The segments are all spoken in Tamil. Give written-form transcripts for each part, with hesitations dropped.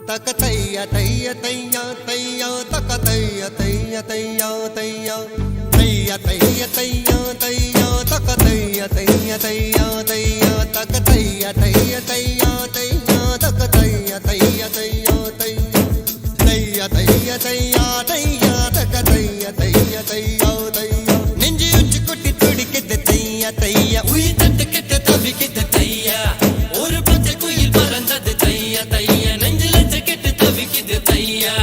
Takataya taya taya taya takataya taya taya taya taya taya taya taya takataya taya taya taya takataya taya taya taya takataya taya taya taya taya taya taya takataya taya taya taya nெஞ்சு உச்சி கொட்டி துடிக்குது தையா தையா உயிர் தட்டு கெட்ட தவிக்குது தையா ஒரு பச்சை குயில் பறந்தது தையா தையா நெஞ்சில கெட்டு தவிக்குது தையா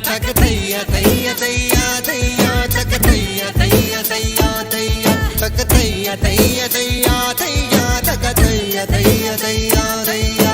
தக தையா தையா தையா தையா தக தையா தையா தையா தையா தக தையா தையா தையா தையா தக தையா தையா தையா தையா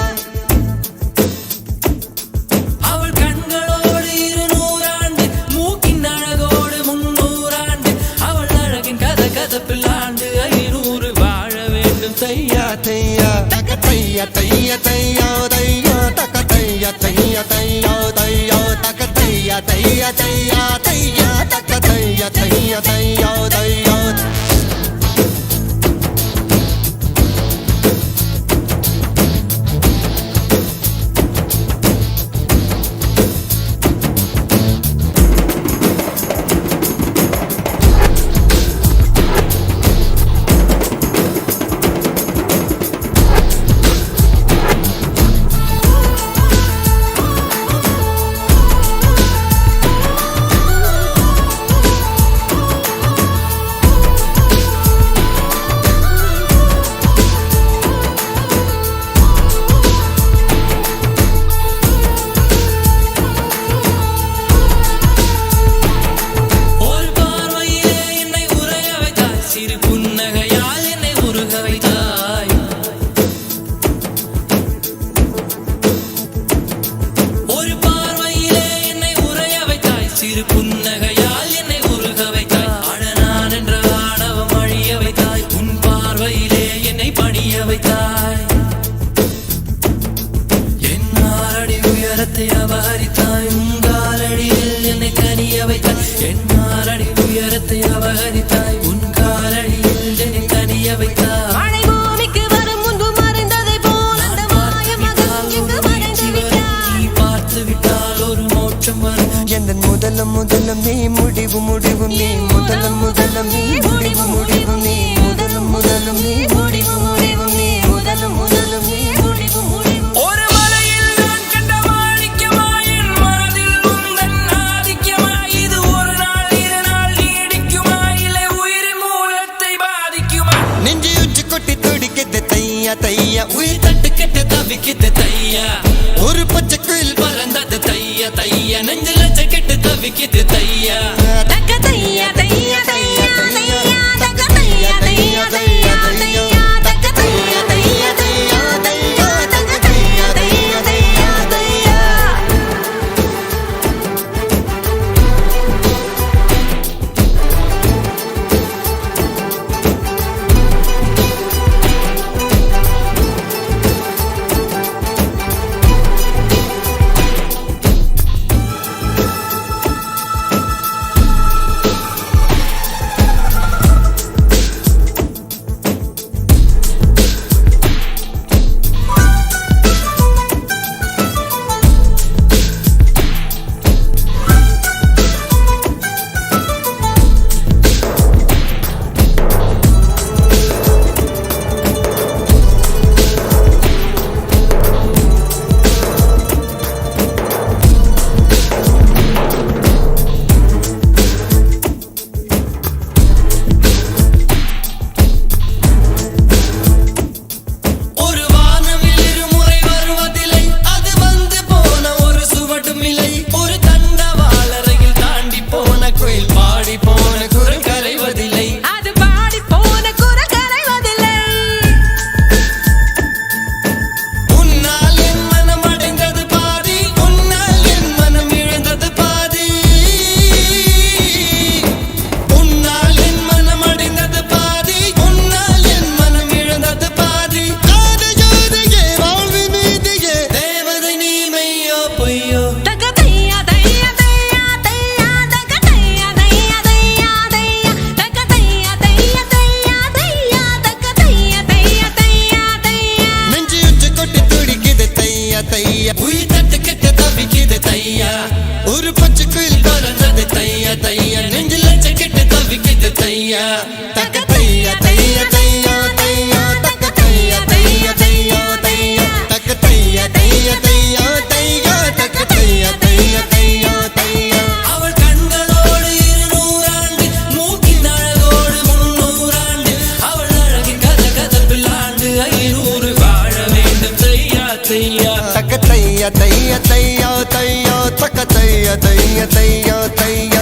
அவள் கண்களோடு 200 ஆண்டு மூக்கின் அழகோடு 300 ஆண்டு அவள் அழகின் கதப்பில் ஆண்டு 500 வாழ வேண்டும் தையா தையா தக தையா தையா தையா தையா தக தையா தையா தையா தையா தக தையா தையா தையா தையா தக தையா தையா தையா தையா புன்னகையால் என்னை உருக வைத்தாய் அடனான் என்ற ஆணவம் அழிய வைத்தாய் உன் பார்வையிலே என்னை பணிய வைத்தாய் என் ஆறடி உயரத்தை அபகரித்தாய் உன் காலடியில் என்னை கனிய வைத்தாய் என் ஆறடி உயரத்தை அபகரித்தாய் உன் காலடியில் என்னை கனிய வைத்தாய் முதலம் முதலம் நீ முடிவு முடிவு நீ முதலம் முதலம் நீ முடிவு முடிவு நீ முதலம் முதலம் நீ முடிவு முடிவு நீ முதலம் முதலம் நீ முடிவு முடிவு ஒரு மலையில் நான் கண்ட மாணிக்கமாய் என் மனதில் உந்தன் ஆதிக்கமாய் இது ஒரு நாள் இரு நாள் நீடிக்குமா இல்லை உயிரின் மூலத்தை பாதிக்குமா நெஞ்சு உச்சி கொட்டி துடிக்குது தையா தையா உயிர் தட்டு கெட்டு தவிக்குது தையா ஒரு பச்சை குயில் பறந்தது தையா தையா நெஞ்சில கெட்டு தவிக்குது தையா தக தையா தையா தையா தையா தக தையா தையா தையா தையா தக தையா தையா தையா தையா தக தையா தையா தையா தையா தையா தக்க தையா தையா தையா தையா தக்க தையா தையா தையா தையா தக்க தையா தையா தையா தையா தக்க தையா தையா தையா தையா அவள் கண்களோடு 200 ஆண்டு மூக்கின் அழகோடு 300 ஆண்டு அவள் அழகின் கதப்பில் ஆண்டு 500 வாழ வேண்டும் தையா தையா தக்க தையா தையா தையா தையா தக்க தையா தையா தையா தையா